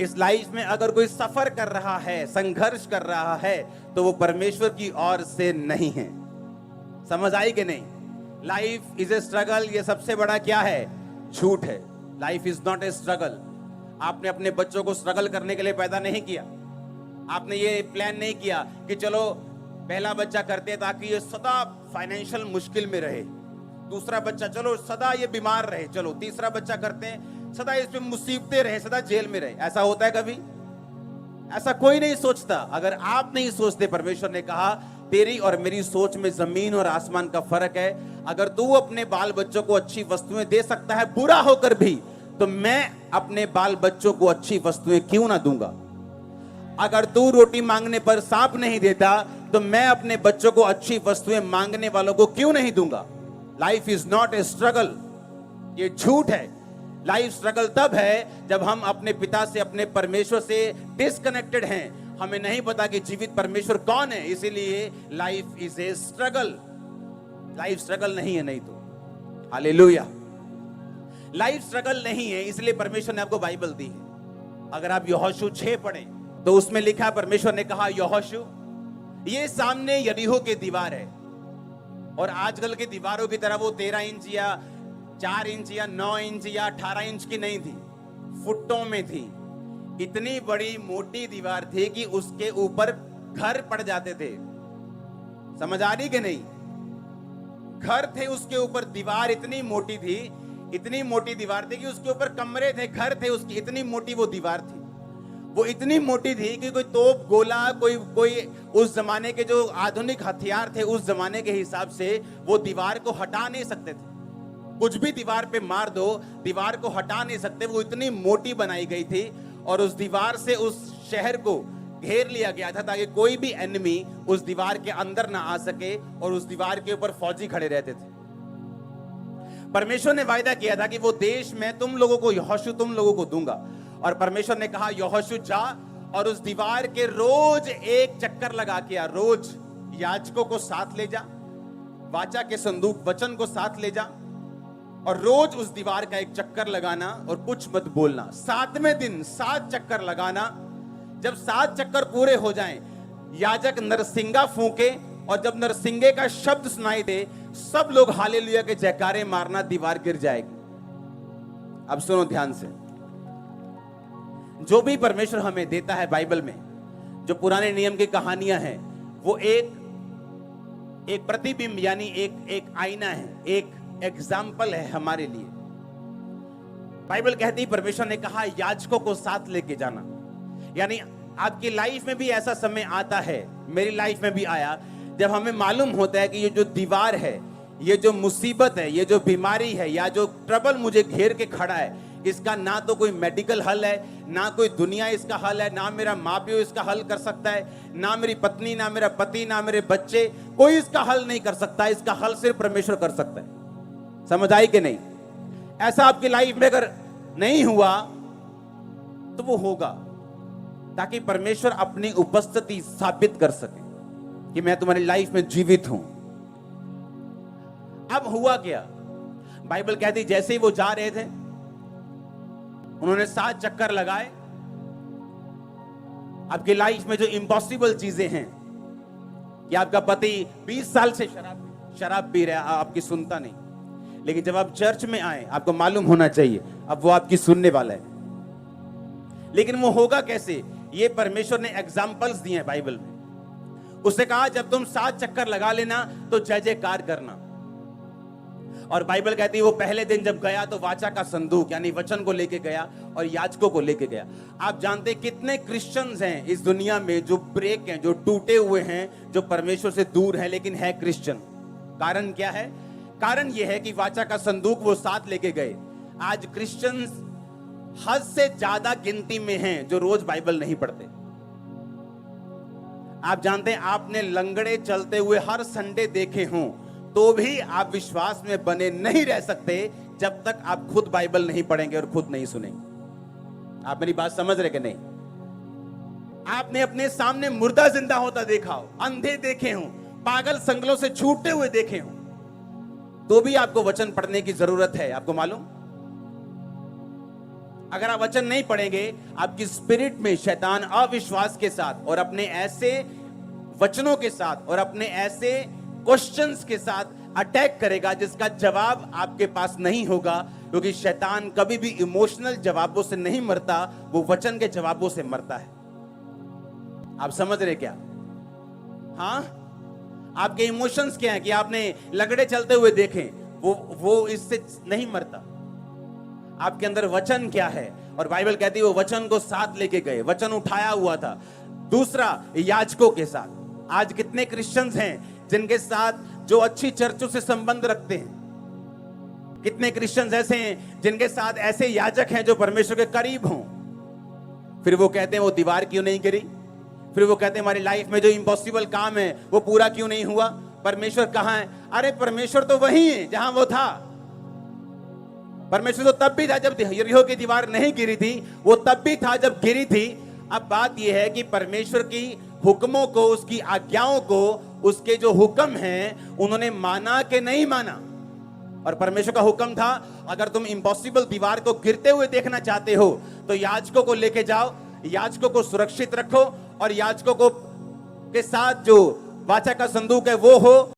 इस लाइफ में अगर कोई सफर कर रहा है, संघर्ष कर रहा है, तो वो परमेश्वर की ओर से नहीं है। समझ आई कि नहीं? लाइफ इज ए स्ट्रगल, ये सबसे बड़ा क्या है? झूठ है। Life is not a struggle. आपने अपने बच्चों को स्ट्रगल करने के लिए पैदा नहीं किया। आपने ये प्लान नहीं किया कि चलो पहला बच्चा करते हैं ताकि ये सदा फाइनेंशियल मुश्किल में रहे, दूसरा बच्चा चलो सदा ये बीमार रहे, चलो तीसरा बच्चा करते हैं सदा इसमें मुसीबतें रहे, सदा जेल में रहे। ऐसा होता है कभी? ऐसा कोई नहीं सोचता। अगर आप नहीं सोचते, परमेश्वर ने कहा तेरी और मेरी सोच में जमीन और आसमान का फर्क है। अगर तू अपने बाल बच्चों को अच्छी वस्तुएं दे सकता है बुरा होकर भी, तो मैं अपने बाल बच्चों को अच्छी वस्तुएं क्यों ना दूंगा? अगर तू रोटी मांगने पर सांप नहीं देता, तो मैं अपने बच्चों को अच्छी वस्तुएं मांगने वालों को क्यों नहीं दूंगा? Life is not a struggle, ये झूठ है। लाइफ स्ट्रगल तब है जब हम अपने पिता से, अपने परमेश्वर से डिस्कनेक्टेड हैं। हमें नहीं पता कि जीवित परमेश्वर कौन है, इसीलिए life is a struggle. Life struggle नहीं है, नहीं तो हालेलुया। लाइफ स्ट्रगल नहीं है, इसलिए परमेश्वर ने आपको बाइबल दी है। अगर आप यहोशू 6 पढ़ें तो उसमें लिखा, परमेश्वर ने कहा यहोशू ये सामने यरीहो की दीवार है, और आजकल की दीवारों की तरह वो 13 इंच या 4 इंच या 9 इंच या 18 इंच की नहीं थी, फुटों में थी। इतनी बड़ी मोटी दीवार थी कि उसके ऊपर घर पड़ जाते थे। समझ आ रही कि नहीं? घर थे उसके ऊपर, दीवार इतनी मोटी थी, इतनी मोटी दीवार थी कि उसके ऊपर कमरे थे, घर थे उसकी, इतनी मोटी वो दीवार थी। वो इतनी मोटी थी कि कोई तोप, गोला, कोई उस जमाने के जो आधुनिक हथियार थे उस जमाने के हिसाब से वो दीवार को हटा नहीं सकते थे। कुछ भी दीवार पे मार दो, दीवार को हटा नहीं सकते। वो इतनी मोटी बनाई गई थी, और उस दीवार से उस शहर को घेर लिया गया था ताकि कोई भी एनिमी उस दीवार के अंदर ना आ सके, और उस दीवार के ऊपर फौजी खड़े रहते थे। परमेश्वर ने वायदा किया था कि वो देश मैं तुम लोगों को, यहोशू तुम लोगों को दूंगा। और परमेश्वर ने कहा यहोशू जा और उस दीवार के रोज एक चक्कर लगा के आ, रोज याजकों को साथ ले जा, वाचा के संदूक वचन को साथ ले जा, और रोज उस दीवार का एक चक्कर लगाना और कुछ मत बोलना। 7वें दिन 7 चक्कर लगाना। जब 7 चक्कर पूरे हो जाएं, याजक नरसिंगा फूंके, और जब नरसिंगे का शब्द सुनाई दे, सब लोग हालेलुया के जयकारे मारना, दीवार गिर जाएगी। अब सुनो ध्यान से, जो भी परमेश्वर हमें देता है बाइबल में, जो पुराने नियम की कहानियां हैं, वो एक प्रतिबिंब यानी एक आईना है, एक एग्जाम्पल है हमारे लिए। बाइबल कहती है, परमेश्वर ने कहा याजकों को साथ लेके जाना। यानी आपकी लाइफ में भी ऐसा समय आता है, मेरी लाइफ में भी आया, जब हमें मालूम होता है कि ये जो दीवार है, ये जो मुसीबत है, ये जो बीमारी है, या जो ट्रबल मुझे घेर के खड़ा है, इसका ना तो कोई मेडिकल हल है, ना कोई दुनिया इसका हल है, ना मेरा माँ प्यो इसका हल कर सकता है, ना मेरी पत्नी, ना मेरा पति, ना मेरे बच्चे, कोई इसका हल नहीं कर सकता। इसका हल सिर्फ परमेश्वर कर सकता है। समझ आई कि नहीं? ऐसा आपकी लाइफ में अगर नहीं हुआ तो वो होगा, ताकि परमेश्वर अपनी उपस्थिति साबित कर सके कि मैं तुम्हारी लाइफ में जीवित हूं। अब हुआ क्या? बाइबल कहती जैसे ही वो जा रहे थे, उन्होंने 7 चक्कर लगाए। आपकी लाइफ में जो इम्पॉसिबल चीजें हैं, कि आपका पति 20 साल से शराब पी रहा है, आपकी सुनता नहीं, लेकिन जब आप चर्च में आए, आपको मालूम होना चाहिए अब वो आपकी सुनने वाला है। लेकिन वो होगा कैसे? ये परमेश्वर ने एग्जाम्पल्स दिए हैं बाइबल में। उसने कहा जब तुम 7 चक्कर लगा लेना तो जय जयकार करना। और बाइबल कहती है वो पहले दिन जब गया तो वाचा का संदूक यानी वचन को लेके गया और याजकों को लेके गया। आप जानते कितने क्रिश्चियंस हैं इस दुनिया में जो ब्रेक हैं, जो टूटे हुए हैं, जो परमेश्वर से दूर हैं, लेकिन है क्रिश्चियन। कारण क्या है? कारण यह है कि वाचा का संदूक वो साथ लेके गए। आज क्रिश्चियंस हद से ज्यादा गिनती में हैं जो रोज बाइबल नहीं पढ़ते। आप जानते हैं, आपने लंगड़े चलते हुए हर संडे देखे हों तो भी आप विश्वास में बने नहीं रह सकते जब तक आप खुद बाइबल नहीं पढ़ेंगे और खुद नहीं सुनेंगे। आप मेरी बात समझ रहे कि नहीं? आपने अपने सामने मुर्दा जिंदा होता देखा हो, अंधे देखे हो, पागल संगलों से छूटे हुए देखे हो, तो भी आपको वचन पढ़ने की जरूरत है। आपको मालूम? अगर आप वचन नहीं पढ़ेंगे, आपकी स्पिरिट में शैतान अविश्वास के साथ और अपने ऐसे वचनों के साथ और अपने ऐसे क्वेश्चंस के साथ अटैक करेगा जिसका जवाब आपके पास नहीं होगा, क्योंकि शैतान कभी भी इमोशनल जवाबों से नहीं मरता, वो वचन के जवाबों से मरता है। आप समझ रहे क्या? हाँ, आपके इमोशंस क्या है कि आपने लगड़े चलते हुए देखे, वो इससे नहीं मरता। आपके अंदर वचन क्या है? और बाइबल कहती है वो वचन को साथ लेके गए, वचन उठाया हुआ था। दूसरा, याजकों के साथ। आज कितने क्रिश्चियंस हैं जिनके साथ जो अच्छी चर्चों से संबंध रखते हैं? कितने क्रिश्चियंस ऐसे हैं जिनके साथ ऐसे याजक हैं जो परमेश्वर के करीब हों? फिर वो कहते हैं वो दीवार क्यों नहीं गिरी? फिर वो कहते हैं हमारी लाइफ में जो इम्पॉसिबल काम है वो पूरा क्यों नहीं हुआ? परमेश्वर कहां है? अरे परमेश्वर तो वही है जहां वो था। परमेश्वर तो तब भी था जब यरीहो की दीवार नहीं गिरी थी, वो तब भी था जब गिरी थी। अब बात यह है कि परमेश्वर की हुक्मों को, उसकी आज्ञाओं को, उसके जो हुक्म हैं उन्होंने माना कि नहीं माना। और परमेश्वर का हुक्म था, अगर तुम इम्पॉसिबल दीवार को गिरते हुए देखना चाहते हो तो याजकों को लेके जाओ, याजकों को सुरक्षित रखो और याजकों को के साथ जो वाचा का संदूक है वो हो।